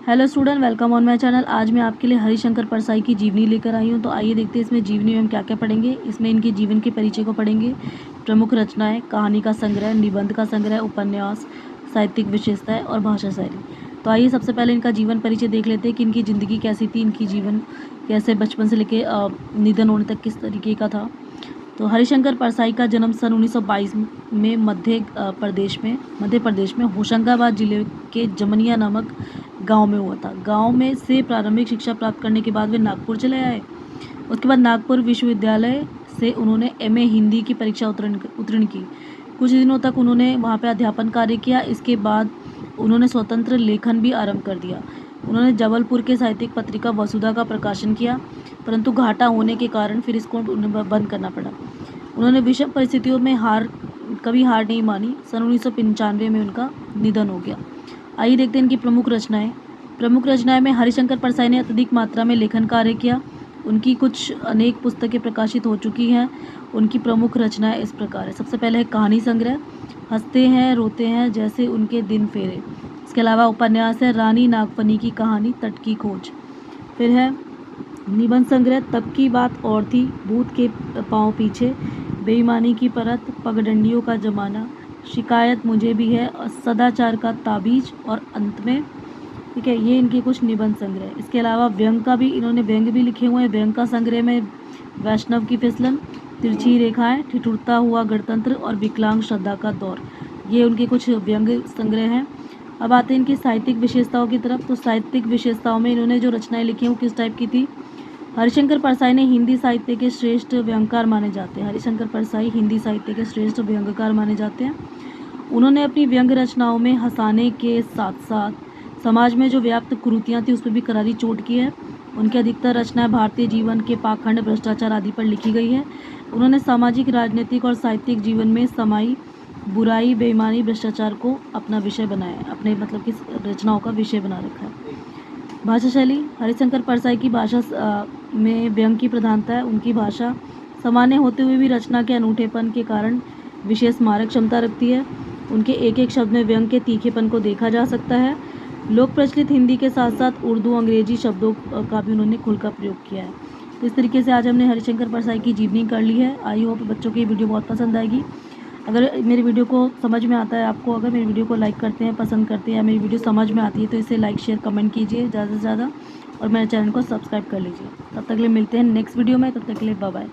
Hello student, welcome on my channel. आज मैं आपके लिए हरिशंकर परसाई की जीवनी लेकर आई हूँ। तो आइए देखते हैं इसमें जीवनी में हम क्या क्या पढ़ेंगे। इसमें इनके जीवन के परिचय को पढ़ेंगे, प्रमुख रचनाएं, कहानी का संग्रह, निबंध का संग्रह, उपन्यास, साहित्यिक विशेषताएं और भाषा शैली। तो आइए सबसे पहले इनका जीवन परिचय देख लेते हैं कि इनकी ज़िंदगी कैसी थी, इनकी जीवन कैसे बचपन से लेके निधन होने तक किस तरीके का था। तो हरिशंकर परसाई का जन्म सन 1922 में मध्य प्रदेश में होशंगाबाद जिले के जमनिया नामक गांव में हुआ था। गांव में से प्रारंभिक शिक्षा प्राप्त करने के बाद वे नागपुर चले आए। उसके बाद नागपुर विश्वविद्यालय से उन्होंने एमए हिंदी की परीक्षा उत्तीर्ण की। कुछ दिनों तक उन्होंने वहाँ पे अध्यापन कार्य किया। इसके बाद उन्होंने स्वतंत्र लेखन भी आरंभ कर दिया। उन्होंने जबलपुर के साहित्यिक पत्रिका वसुधा का प्रकाशन किया, परंतु घाटा होने के कारण फिर इसको बंद करना पड़ा। उन्होंने विषम परिस्थितियों में कभी हार नहीं मानी। सन 1995 में उनका निधन हो गया। आइए देखते हैं इनकी प्रमुख रचनाएं में हरिशंकर परसाई ने अत्यधिक मात्रा में लेखन कार्य किया। उनकी कुछ अनेक पुस्तकें प्रकाशित हो चुकी हैं। उनकी प्रमुख रचनाएं इस प्रकार है। सबसे पहले है कहानी संग्रह, हंसते हैं रोते हैं जैसे उनके दिन फेरे। इसके अलावा उपन्यास है रानी नागफनी की कहानी, तट की खोज। फिर है निबंध संग्रह, तब की बात और थी, भूत के पांव पीछे, बेईमानी की परत, पगडंडियों का जमाना, शिकायत मुझे भी है, और सदाचार का ताबीज, और अंत में। ठीक है, ये इनके कुछ निबंध संग्रह। इसके अलावा इन्होंने व्यंग भी लिखे हुए हैं। व्यंग का संग्रह में वैष्णव की फिसलन, तिरछी रेखाएं, ठिठुरता हुआ गणतंत्र और विकलांग श्रद्धा का दौर, ये उनके कुछ व्यंग संग्रह हैं। अब आते हैं इनकी साहित्यिक विशेषताओं की तरफ। तो साहित्यिक विशेषताओं में इन्होंने जो रचनाएं लिखी हैं वो किस टाइप की थी। हरिशंकर परसाई ने हिंदी साहित्य के श्रेष्ठ व्यंगकार माने जाते हैं। हरिशंकर परसाई हिंदी साहित्य के श्रेष्ठ व्यंगकार माने जाते हैं। उन्होंने अपनी व्यंग रचनाओं में हंसाने के साथ साथ समाज में जो व्याप्त कुरीतियाँ थी उस पर भी करारी चोट की है। उनकी अधिकतर रचनाएं भारतीय जीवन के पाखंड, भ्रष्टाचार आदि पर लिखी गई है। उन्होंने सामाजिक, राजनीतिक और साहित्यिक जीवन में समाई बुराई, बेईमानी, भ्रष्टाचार को अपना विषय बनाया, अपने मतलब कि रचनाओं का विषय बना रखा है। भाषा शैली, हरिशंकर परसाई की भाषा में व्यंग की प्रधानता है। उनकी भाषा सामान्य होते हुए भी रचना के अनूठेपन के कारण विशेष स्मारक क्षमता रखती है। उनके एक एक शब्द में व्यंग के तीखेपन को देखा जा सकता है। लोक प्रचलित हिंदी के साथ साथ उर्दू, अंग्रेजी शब्दों का भी उन्होंने खुलकर प्रयोग किया है। तो इस तरीके से आज हमने हरिशंकर परसाई की जीवनी कर ली है। आई होप बच्चों की वीडियो बहुत पसंद आएगी। अगर मेरी वीडियो को समझ में आता है आपको, अगर मेरी वीडियो को लाइक करते हैं, पसंद करते हैं, या मेरी वीडियो समझ में आती है तो इसे लाइक, शेयर, कमेंट कीजिए ज़्यादा से ज़्यादा, और मेरे चैनल को सब्सक्राइब कर लीजिए। तब तक के लिए मिलते हैं नेक्स्ट वीडियो में। तब तक के लिए बाय बाय।